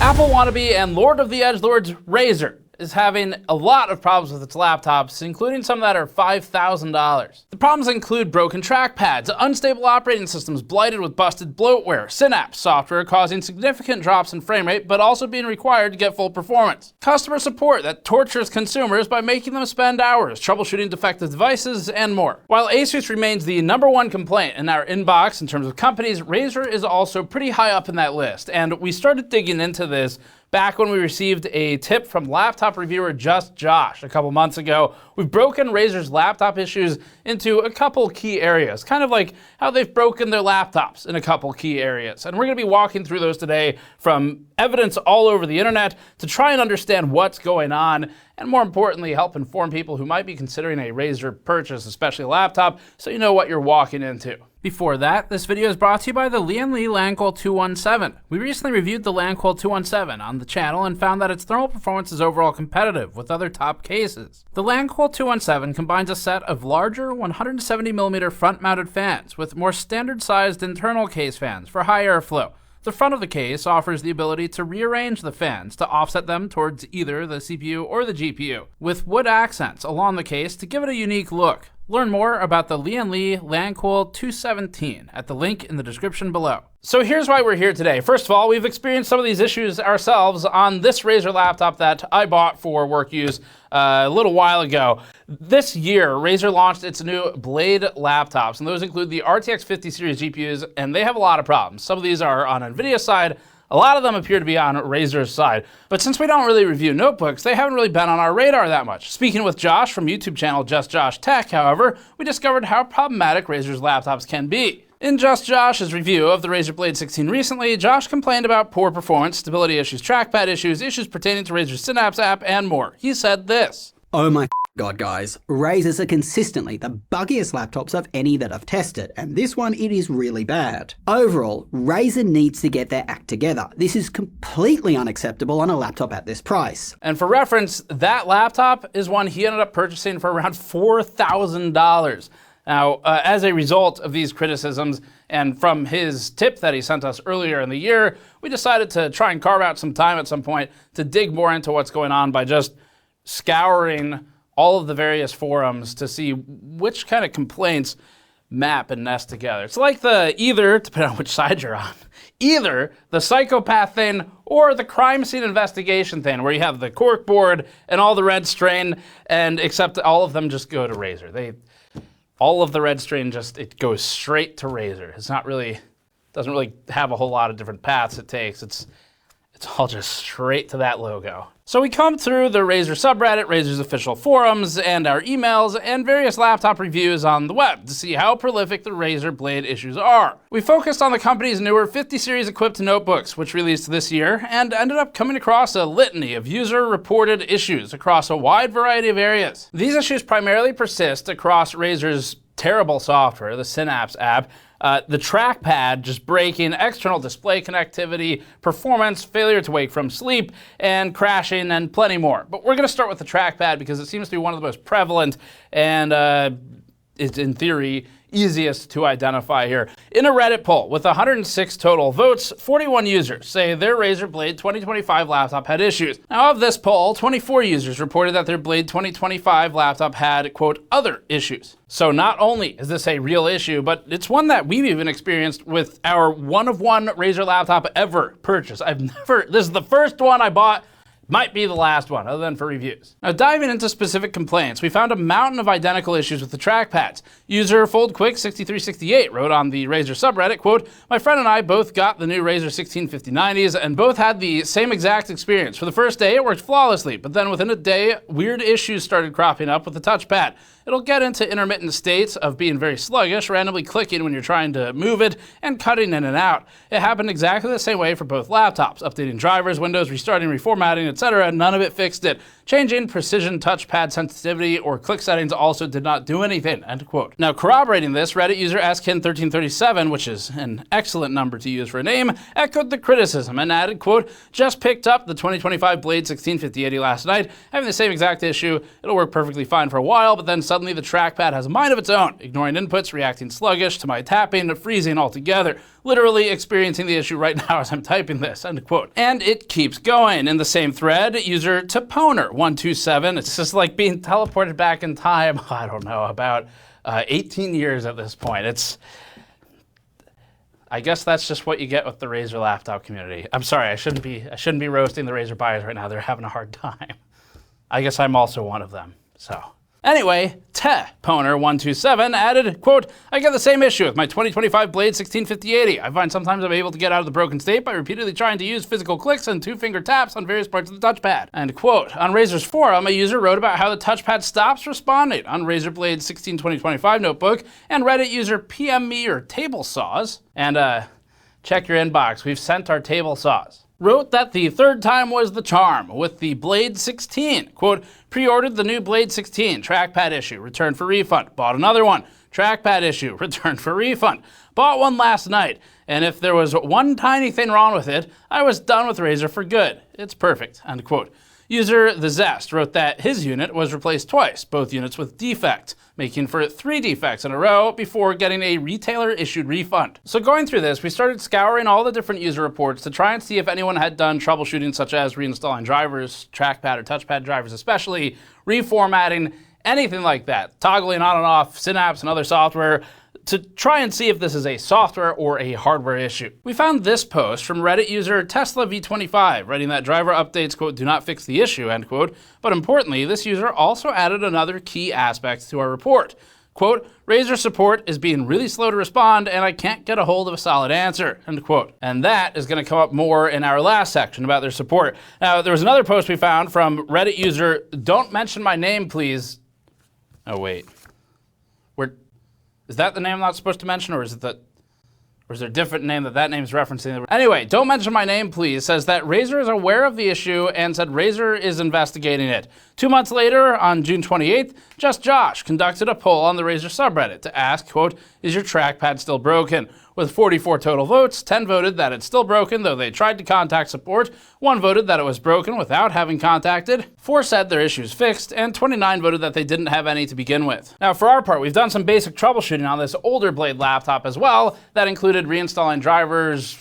Apple wannabe and Lord of the Edgelords Razer is having a lot of problems with its laptops, including some that are $5,000. The problems include broken trackpads, unstable operating systems blighted with busted bloatware, Synapse software causing significant drops in frame rate but also being required to get full performance, customer support that tortures consumers by making them spend hours troubleshooting defective devices, and more. While Asus remains the #1 complaint in our inbox in terms of companies, Razer is also pretty high up in that list, and we started digging into this back when we received a tip from laptop reviewer Just Josh a couple months ago. We've broken Razer's laptop issues into a couple key areas, kind of like how they've broken their laptops in a couple key areas. And we're going to be walking through those today, from evidence all over the internet to try and understand what's going on, and more importantly, help inform people who might be considering a Razer purchase, especially a laptop, so you know what you're walking into. Before that, this video is brought to you by the Lian Lanquil 217. We recently reviewed the Lanquil 217 on the channel and found that its thermal performance is overall competitive with other top cases. The Lanquil 217 combines a set of larger 170mm front-mounted fans with more standard-sized internal case fans for high airflow. The front of the case offers the ability to rearrange the fans to offset them towards either the CPU or the GPU, with wood accents along the case to give it a unique look. Learn more about the Lian Lanquil 217 at the link in the description below. So here's why we're here today. First of all, we've experienced some of these issues ourselves on this Razer laptop that I bought for work use a little while ago. This year, Razer launched its new Blade laptops, and those include the RTX 50 series GPUs, and they have a lot of problems. Some of these are on NVIDIA's side. A lot of them appear to be on Razer's side. But since we don't really review notebooks, they haven't really been on our radar that much. Speaking with Josh from YouTube channel Just Josh Tech, however, we discovered how problematic Razer's laptops can be. In Just Josh's review of the Razer Blade 16 recently, Josh complained about poor performance, stability issues, trackpad issues, issues pertaining to Razer's Synapse app, and more. He said this. Oh my God, guys. Razers are consistently the buggiest laptops of any that I've tested, and this one, it is really bad. Overall, Razer needs to get their act together. This is completely unacceptable on a laptop at this price. And for reference, that laptop is one he ended up purchasing for around $4,000. Now, as a result of these criticisms, and from his tip that he sent us earlier in the year, we decided to try and carve out some time at some point to dig more into what's going on by just scouring all of the various forums to see which kind of complaints map and nest together. It's like either, depending on which side you're on, either the psychopath thing or the crime scene investigation thing, where you have the corkboard and all the red strain, and except all of them just go to Razer. All of the red strain it goes straight to Razer. It's not really, doesn't really have a whole lot of different paths it takes. It's all just straight to that logo. So we come through the Razer subreddit, Razer's official forums, and our emails, and various laptop reviews on the web to see how prolific the Razer Blade issues are. We focused on the company's newer 50 series equipped notebooks, which released this year, and ended up coming across a litany of user-reported issues across a wide variety of areas. These issues primarily persist across Razer's terrible software, the Synapse app, the trackpad just breaking, external display connectivity, performance, failure to wake from sleep, and crashing, and plenty more. But we're going to start with the trackpad because it seems to be one of the most prevalent and is, in theory, easiest to identify here. In a Reddit poll with 106 total votes, 41 users say their Razer Blade 2025 laptop had issues. Now, of this poll, 24 users reported that their Blade 2025 laptop had, quote, other issues. So not only is this a real issue, but it's one that we've even experienced with our one-of-one Razer laptop ever purchase. This is the first one I bought. Might be the last one, other than for reviews. Now, diving into specific complaints, we found a mountain of identical issues with the trackpads. User FoldQuick6368 wrote on the Razer subreddit, quote, my friend and I both got the new Razer 165090s and both had the same exact experience. For the first day, it worked flawlessly, but then within a day, weird issues started cropping up with the touchpad. It'll get into intermittent states of being very sluggish, randomly clicking when you're trying to move it, and cutting in and out. It happened exactly the same way for both laptops, updating drivers, windows, restarting, reformatting, etc. None of it fixed it. Changing precision touchpad sensitivity or click settings also did not do anything, end quote. Now, corroborating this, Reddit user skin1337, which is an excellent number to use for a name, echoed the criticism and added, quote, just picked up the 2025 Blade 165080 last night, having the same exact issue. It'll work perfectly fine for a while, but then suddenly suddenly the trackpad has a mind of its own, ignoring inputs, reacting sluggish to my tapping, freezing altogether, literally experiencing the issue right now as I'm typing this, end quote. And it keeps going. In the same thread, user Toponer127, it's just like being teleported back in time, I don't know, about 18 years at this point. I guess that's just what you get with the Razer laptop community. I'm sorry, I shouldn't be roasting the Razer buyers right now. They're having a hard time. I guess I'm also one of them, so. Anyway, Toponer127 added, quote, I get the same issue with my 2025 Blade 165080. I find sometimes I'm able to get out of the broken state by repeatedly trying to use physical clicks and two-finger taps on various parts of the touchpad. End quote. On Razer's forum, a user wrote about how the touchpad stops responding on Razer Blade 16 2025 notebook, and Reddit user PM Me or Table Saws, and check your inbox, we've sent our table saws, wrote that the third time was the charm with the Blade 16. Quote, pre-ordered the new Blade 16, trackpad issue, returned for refund. Bought another one, trackpad issue, returned for refund. Bought one last night, and if there was one tiny thing wrong with it, I was done with Razer for good. It's perfect, end quote. User The Zest wrote that his unit was replaced twice, both units with defect, making for 3 defects in a row before getting a retailer-issued refund. So going through this, we started scouring all the different user reports to try and see if anyone had done troubleshooting such as reinstalling drivers, trackpad or touchpad drivers especially, reformatting, anything like that, toggling on and off Synapse and other software, to try and see if this is a software or a hardware issue. We found this post from Reddit user Tesla V25, writing that driver updates, quote, do not fix the issue, end quote. But importantly, this user also added another key aspect to our report. Quote, Razer support is being really slow to respond and I can't get a hold of a solid answer, end quote. And that is gonna come up more in our last section about their support. Now, there was another post we found from Reddit user, don't mention my name, please. Oh, wait. Is that the name I'm not supposed to mention, or is there a different name that name is referencing? Anyway, don't mention my name, please, says that Razer is aware of the issue and said Razer is investigating it. 2 months later, on June 28th, Just Josh conducted a poll on the Razer subreddit to ask, quote, is your trackpad still broken? With 44 total votes, 10 voted that it's still broken, though they tried to contact support. 1 voted that it was broken without having contacted. 4 said their issue's fixed, and 29 voted that they didn't have any to begin with. Now, for our part, we've done some basic troubleshooting on this older Blade laptop as well. That included reinstalling drivers,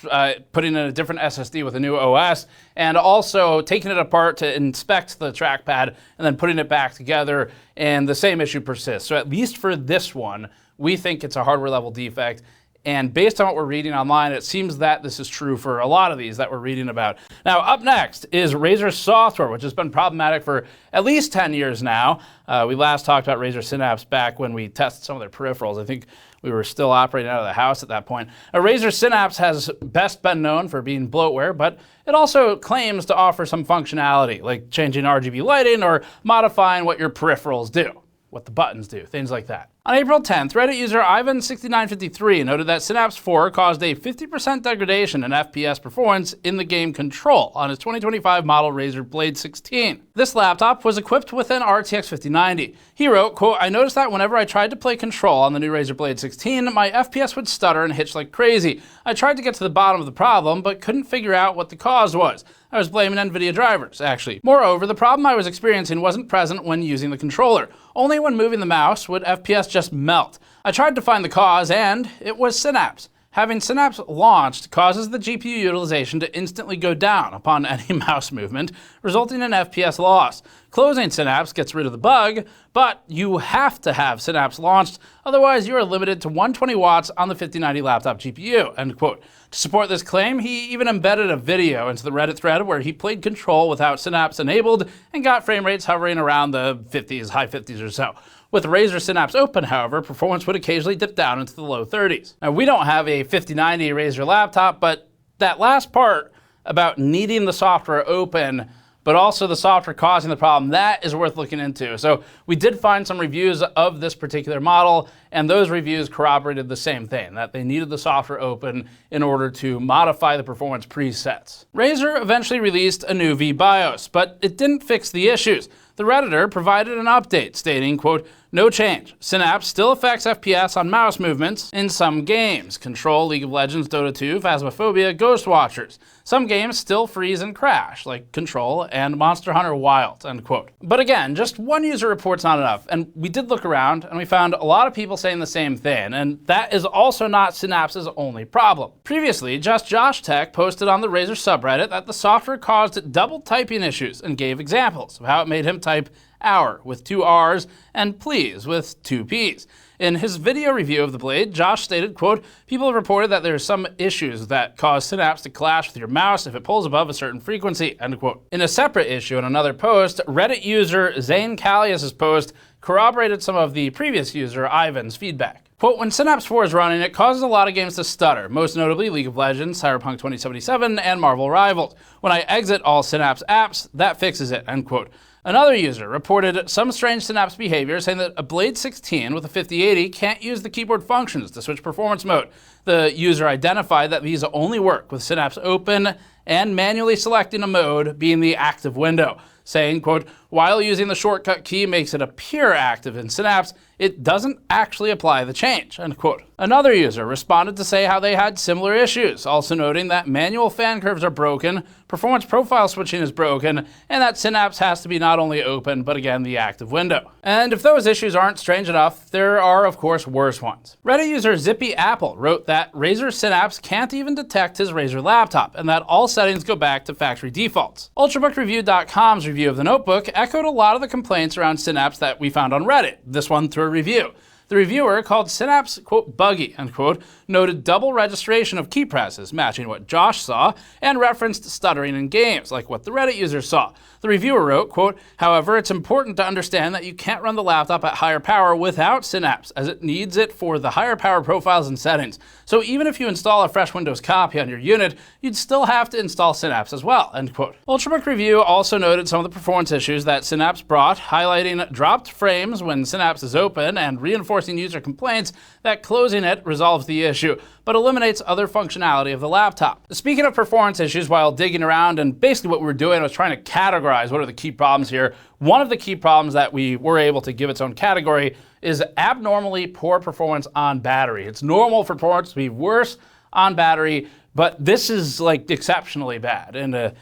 putting in a different SSD with a new OS, and also taking it apart to inspect the trackpad and then putting it back together, and the same issue persists. So at least for this one, we think it's a hardware level defect. And based on what we're reading online, it seems that this is true for a lot of these that we're reading about. Now, up next is Razer software, which has been problematic for at least 10 years now. We last talked about Razer Synapse back when we tested some of their peripherals. I think we were still operating out of the house at that point. Razer Synapse has best been known for being bloatware, but it also claims to offer some functionality, like changing RGB lighting or modifying what your peripherals do, what the buttons do, things like that. On April 10th, Reddit user Ivan6953 noted that Synapse 4 caused a 50% degradation in FPS performance in the game Control on his 2025 model Razer Blade 16. This laptop was equipped with an RTX 5090. He wrote, quote, I noticed that whenever I tried to play Control on the new Razer Blade 16, my FPS would stutter and hitch like crazy. I tried to get to the bottom of the problem, but couldn't figure out what the cause was. I was blaming NVIDIA drivers, actually. Moreover, the problem I was experiencing wasn't present when using the controller. Only when moving the mouse would FPS just melt. I tried to find the cause, and it was Synapse. Having Synapse launched causes the GPU utilization to instantly go down upon any mouse movement, resulting in FPS loss. Closing Synapse gets rid of the bug, but you have to have Synapse launched, otherwise you are limited to 120 watts on the 5090 laptop GPU, end quote. To support this claim, he even embedded a video into the Reddit thread where he played Control without Synapse enabled and got frame rates hovering around the 50s, high 50s or so. With Razer Synapse open, however, performance would occasionally dip down into the low 30s. Now, we don't have a 5090 Razer laptop, but that last part about needing the software open, but also the software causing the problem, that is worth looking into. So we did find some reviews of this particular model, and those reviews corroborated the same thing, that they needed the software open in order to modify the performance presets. Razer eventually released a new vBIOS, but it didn't fix the issues. The Redditor provided an update stating, quote, "No change. Synapse still affects FPS on mouse movements in some games. Control, League of Legends, Dota 2, Phasmophobia, Ghost Watchers. Some games still freeze and crash, like Control and Monster Hunter Wilds," end quote. But again, just one user report's not enough, and we did look around and we found a lot of people saying the same thing, and that is also not Synapse's only problem. Previously, Just Josh Tech posted on the Razer subreddit that the software caused double typing issues and gave examples of how it made him type hour with 2 R's and please with 2 P's. In his video review of the Blade, Josh stated, quote, "People have reported that there are some issues that cause Synapse to clash with your mouse if it pulls above a certain frequency," end quote. In a separate issue in another post, Reddit user Zane Callius' post corroborated some of the previous user Ivan's feedback. Quote, "When Synapse 4 is running, it causes a lot of games to stutter, most notably League of Legends, Cyberpunk 2077, and Marvel Rivals. When I exit all Synapse apps, that fixes it," end quote. Another user reported some strange Synapse behavior, saying that a Blade 16 with a 5080 can't use the keyboard functions to switch performance mode. The user identified that these only work with Synapse open and manually selecting a mode being the active window, saying, quote, "While using the shortcut key makes it appear active in Synapse, it doesn't actually apply the change," end quote. Another user responded to say how they had similar issues, also noting that manual fan curves are broken, performance profile switching is broken, and that Synapse has to be not only open, but again, the active window. And if those issues aren't strange enough, there are, of course, worse ones. Reddit user Zippy Apple wrote that Razer Synapse can't even detect his Razer laptop, and that all settings go back to factory defaults. UltrabookReview.com's review of the notebook echoed a lot of the complaints around Synapse that we found on Reddit, this one through a review. The reviewer called Synapse, quote, "buggy," end quote, noted double registration of key presses, matching what Josh saw, and referenced stuttering in games, like what the Reddit user saw. The reviewer wrote, quote, "However, it's important to understand that you can't run the laptop at higher power without Synapse, as it needs it for the higher power profiles and settings. So even if you install a fresh Windows copy on your unit, you'd still have to install Synapse as well," end quote. Ultrabook Review also noted some of the performance issues that Synapse brought, highlighting dropped frames when Synapse is open and reinforcing user complaints that closing it resolves the issue, but eliminates other functionality of the laptop. Speaking of performance issues, while digging around, and basically what we were doing was trying to categorize what are the key problems here, one of the key problems that we were able to give its own category is abnormally poor performance on battery. It's normal for performance to be worse on battery, but this is like exceptionally bad in a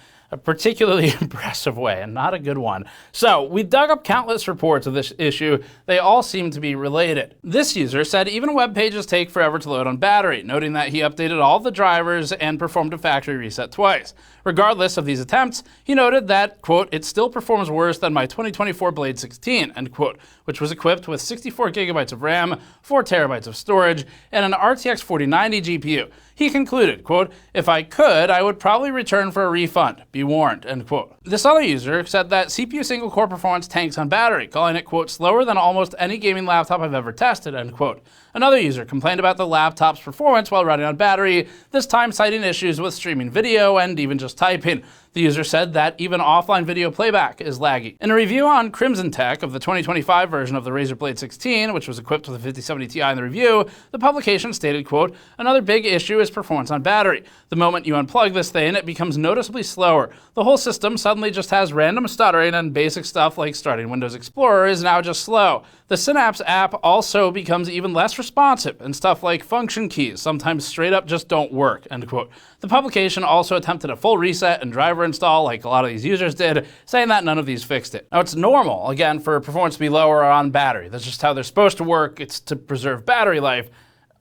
particularly impressive way, and not a good one. So we dug up countless reports of this issue. They all seem to be related. This user said even web pages take forever to load on battery, noting that he updated all the drivers and performed a factory reset twice. Regardless of these attempts, he noted that, quote, "It still performs worse than my 2024 Blade 16, end quote, which was equipped with 64 gigabytes of RAM, 4 terabytes of storage, and an RTX 4090 GPU. He concluded, quote, "If I could, I would probably return for a refund. Be warned," end quote. This other user said that CPU single core performance tanks on battery, calling it, quote, "slower than almost any gaming laptop I've ever tested," end quote. Another user complained about the laptop's performance while running on battery, this time citing issues with streaming video and even just typing. The user said that even offline video playback is laggy. In a review on Crimson Tech of the 2025 version of the Razer Blade 16, which was equipped with a 5070 Ti in the review, the publication stated, quote, "Another big issue is performance on battery. The moment you unplug this thing, it becomes noticeably slower. The whole system suddenly just has random stuttering, and basic stuff like starting Windows Explorer is now just slow. The Synapse app also becomes even less responsive, and stuff like function keys sometimes straight up just don't work," end quote. The publication also attempted a full reset and driver install like a lot of these users did, saying that none of these fixed it. Now, it's normal, again, for performance to be lower on battery. That's just how they're supposed to work. It's to preserve battery life.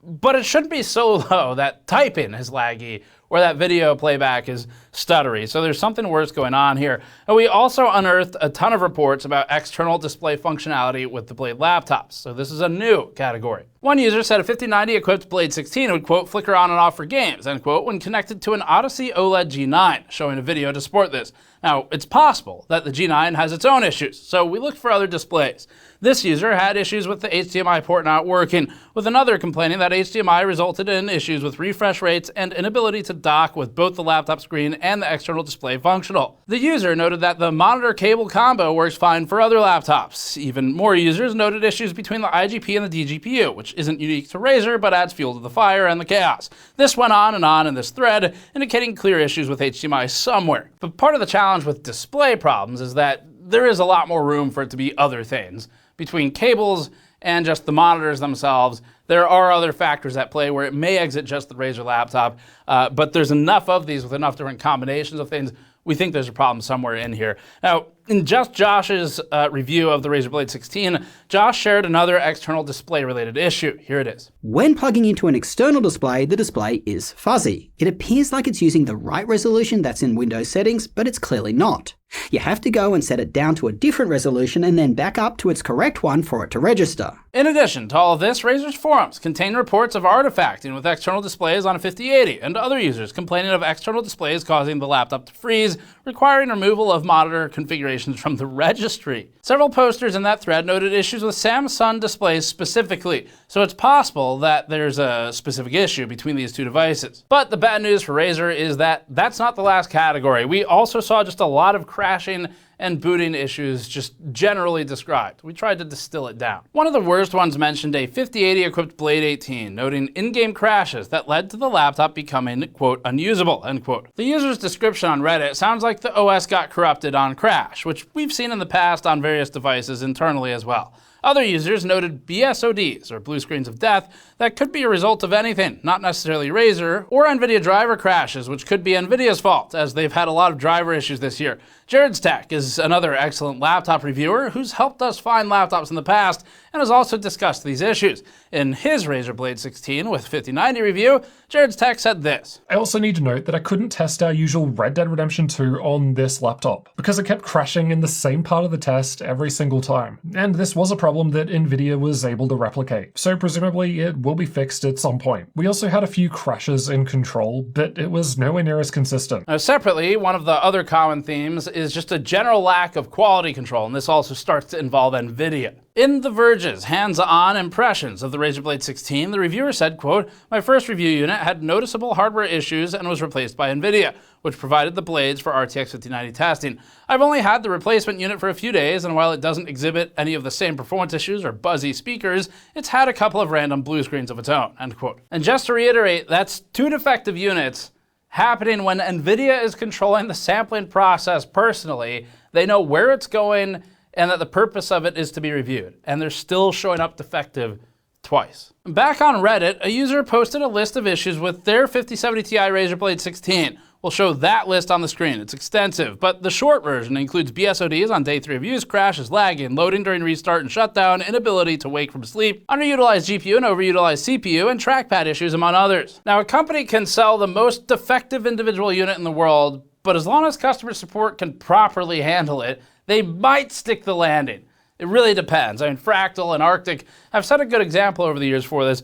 But it shouldn't be so low that typing is laggy or that video playback is stuttery. So there's something worse going on here. And we also unearthed a ton of reports about external display functionality with the Blade laptops. So this is a new category. One user said a 5090 equipped Blade 16 would, quote, "flicker on and off for games," end quote, when connected to an Odyssey OLED G9, showing a video to support this. Now, it's possible that the G9 has its own issues, so we looked for other displays. This user had issues with the HDMI port not working, with another complaining that HDMI resulted in issues with refresh rates and inability to dock with both the laptop screen and the external display functional. The user noted that the monitor cable combo works fine for other laptops. Even more users noted issues between the IGP and the DGPU, which isn't unique to Razer but adds fuel to the fire and the chaos. This went on in this thread, indicating clear issues with HDMI somewhere. But part of the challenge with display problems is that there is a lot more room for it to be other things. Between cables and just the monitors themselves, there are other factors at play where it may exit just the Razer laptop, but there's enough of these with enough different combinations of things. We think there's a problem somewhere in here. Now, in just Josh's review of the Razer Blade 16, Josh shared another external display-related issue. Here it is. When plugging into an external display, the display is fuzzy. It appears like it's using the right resolution that's in Windows settings, but it's clearly not. You have to go and set it down to a different resolution and then back up to its correct one for it to register. In addition to all of this, Razer's forums contain reports of artifacting with external displays on a 5080 and other users complaining of external displays causing the laptop to freeze, requiring removal of monitor configurations from the registry. Several posters in that thread noted issues with Samsung displays specifically, so it's possible that there's a specific issue between these two devices. But the bad news for Razer is that that's not the last category. We also saw just a lot of crashing and booting issues just generally described. We tried to distill it down. One of the worst ones mentioned a 5080 equipped Blade 18, noting in-game crashes that led to the laptop becoming, quote, unusable, end quote. The user's description on Reddit sounds like the OS got corrupted on crash, which we've seen in the past on various devices internally as well. Other users noted BSODs, or blue screens of death, that could be a result of anything, not necessarily Razer, or NVIDIA driver crashes, which could be NVIDIA's fault, as they've had a lot of driver issues this year. Jared's Tech is another excellent laptop reviewer who's helped us find laptops in the past and has also discussed these issues. In his Razer Blade 16 with 5090 review, Jared's Tech said this. I also need to note that I couldn't test our usual Red Dead Redemption 2 on this laptop, because it kept crashing in the same part of the test every single time. And this was a problem that NVIDIA was able to replicate, so presumably it will be fixed at some point. We also had a few crashes in Control, but it was nowhere near as consistent. Now separately, one of the other common themes is just a general lack of quality control, and this also starts to involve NVIDIA. In The Verge's hands-on impressions of the Razer Blade 16, the reviewer said, quote, "My first review unit had noticeable hardware issues and was replaced by NVIDIA, which provided the blades for RTX 5090 testing. I've only had the replacement unit for a few days, and while it doesn't exhibit any of the same performance issues or buzzy speakers, it's had a couple of random blue screens of its own," end quote. And just to reiterate, that's two defective units happening when NVIDIA is controlling the sampling process personally. They know where it's going and that the purpose of it is to be reviewed, and they're still showing up defective twice. Back on Reddit, a user posted a list of issues with their 5070 Ti Razer Blade 16. We'll show that list on the screen. It's extensive, but the short version includes BSODs on day 3 of use, crashes, lagging, loading during restart and shutdown, inability to wake from sleep, underutilized GPU and overutilized CPU, and trackpad issues, among others. Now, a company can sell the most defective individual unit in the world, but as long as customer support can properly handle it, they might stick the landing. It really depends. I mean, Fractal and Arctic have set a good example over the years for this,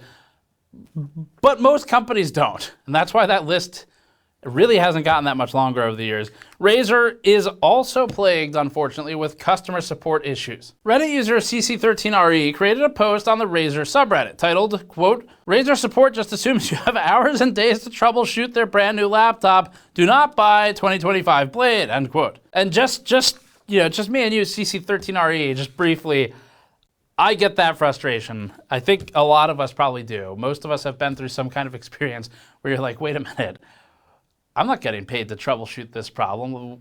but most companies don't. And that's why that list really hasn't gotten that much longer over the years. Razer is also plagued, unfortunately, with customer support issues. Reddit user CC13RE created a post on the Razer subreddit titled, quote, "Razer support just assumes you have hours and days to troubleshoot their brand new laptop. Do not buy 2025 Blade," end quote. And just me and you, CC13RE, just briefly, I get that frustration. I think a lot of us probably do. Most of us have been through some kind of experience where you're like, wait a minute, I'm not getting paid to troubleshoot this problem.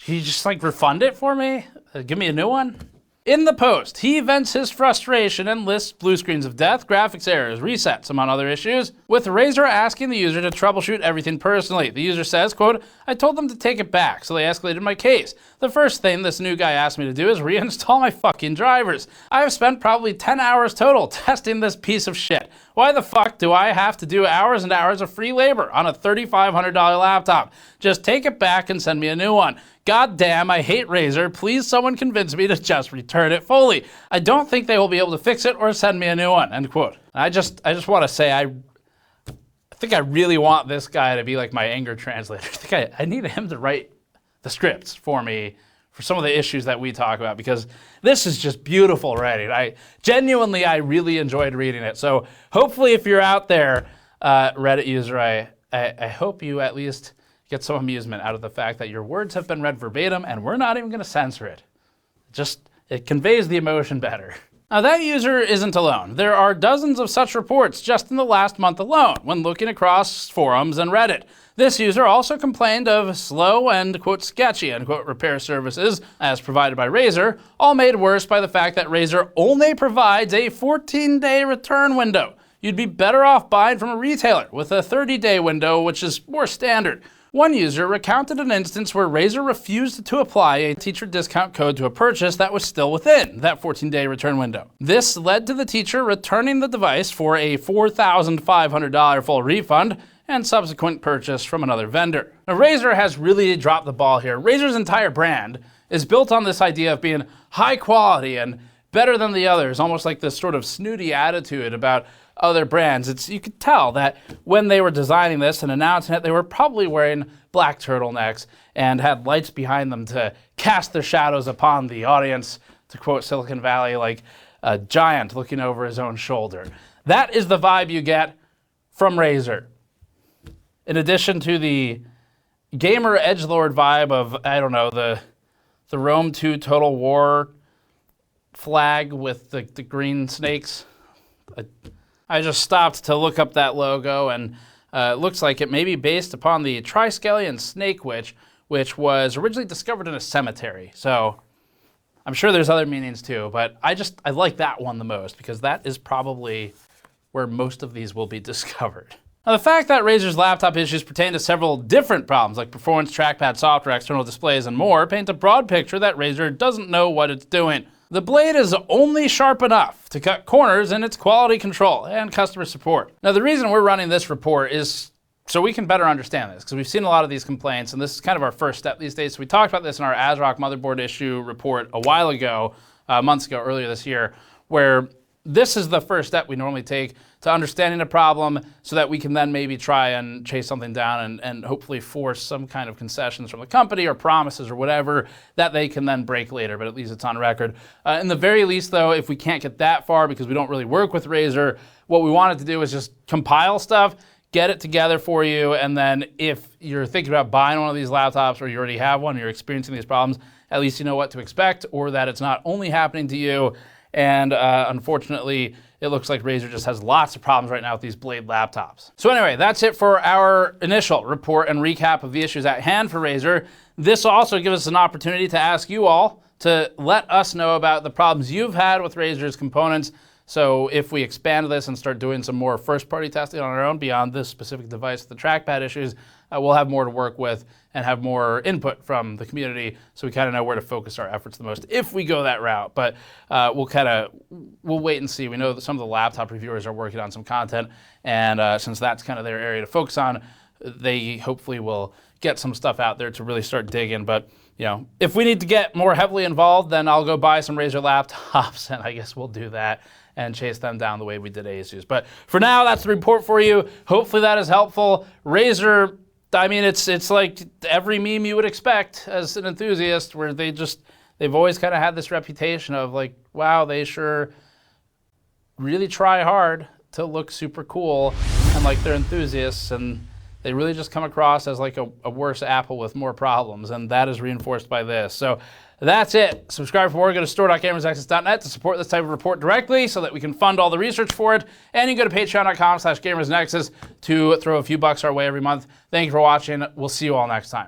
Can you just refund it for me? Give me a new one? In the post, he vents his frustration and lists blue screens of death, graphics errors, resets, among other issues, with Razer asking the user to troubleshoot everything personally. The user says, quote, "I told them to take it back, so they escalated my case. The first thing this new guy asked me to do is reinstall my fucking drivers. I have spent probably 10 hours total testing this piece of shit. Why the fuck do I have to do hours and hours of free labor on a $3,500 laptop? Just take it back and send me a new one. God damn, I hate Razer. Please someone convince me to just return it fully. I don't think they will be able to fix it or send me a new one," end quote. I just want to say, I think I really want this guy to be like my anger translator. I think I need him to write the scripts for me for some of the issues that we talk about, because this is just beautiful writing. I really enjoyed reading it. So hopefully if you're out there, Reddit user, I hope you at least get some amusement out of the fact that your words have been read verbatim and we're not even going to censor it. It conveys the emotion better. Now that user isn't alone. There are dozens of such reports just in the last month alone when looking across forums and Reddit. This user also complained of slow and, quote, sketchy, unquote, repair services as provided by Razer, all made worse by the fact that Razer only provides a 14-day return window. You'd be better off buying from a retailer with a 30-day window, which is more standard. One user recounted an instance where Razer refused to apply a teacher discount code to a purchase that was still within that 14-day return window. This led to the teacher returning the device for a $4,500 full refund and subsequent purchase from another vendor. Now, Razer has really dropped the ball here. Razer's entire brand is built on this idea of being high quality and better than the others, almost like this sort of snooty attitude about other brands. You could tell that when they were designing this and announcing it, they were probably wearing black turtlenecks and had lights behind them to cast their shadows upon the audience, to quote Silicon Valley, like a giant looking over his own shoulder. That is the vibe you get from Razer. In addition to the gamer edgelord vibe of, I don't know, the Rome 2 Total War flag with the green snakes. I just stopped to look up that logo, and it looks like it may be based upon the Triskelion snake witch, which was originally discovered in a cemetery. So I'm sure there's other meanings too, but I like that one the most because that is probably where most of these will be discovered. Now, the fact that Razer's laptop issues pertain to several different problems like performance, trackpad, software, external displays, and more paint a broad picture that Razer doesn't know what it's doing. The blade is only sharp enough to cut corners in its quality control and customer support. Now, the reason we're running this report is so we can better understand this, because we've seen a lot of these complaints, and this is kind of our first step these days. So we talked about this in our ASRock motherboard issue report a while ago, months ago, earlier this year, where this is the first step we normally take to understanding a problem so that we can then maybe try and chase something down and hopefully force some kind of concessions from the company or promises or whatever that they can then break later, but at least it's on record. In the very least, though, if we can't get that far because we don't really work with Razer, what we wanted to do is just compile stuff, get it together for you, and then if you're thinking about buying one of these laptops or you already have one and you're experiencing these problems, at least you know what to expect or that it's not only happening to you. And unfortunately, it looks like Razer just has lots of problems right now with these Blade laptops. So anyway, that's it for our initial report and recap of the issues at hand for Razer. This will also give us an opportunity to ask you all to let us know about the problems you've had with Razer's components. So if we expand this and start doing some more first-party testing on our own beyond this specific device, the trackpad issues, we'll have more to work with and have more input from the community so we kind of know where to focus our efforts the most if we go that route. But we'll wait and see. We know that some of the laptop reviewers are working on some content, and since that's kind of their area to focus on, they hopefully will get some stuff out there to really start digging. But you know, if we need to get more heavily involved, then I'll go buy some Razer laptops, and I guess we'll do that and chase them down the way we did Asus. But for now, that's the report for you. Hopefully that is helpful. Razer, I mean, it's like every meme you would expect as an enthusiast, where they've always kind of had this reputation of like, wow, they sure really try hard to look super cool and like they're enthusiasts, and they really just come across as like a worse Apple with more problems, and that is reinforced by this. So that's it. Subscribe for more. Go to store.gamersnexus.net to support this type of report directly so that we can fund all the research for it. And you can go to patreon.com/gamersnexus to throw a few bucks our way every month. Thank you for watching. We'll see you all next time.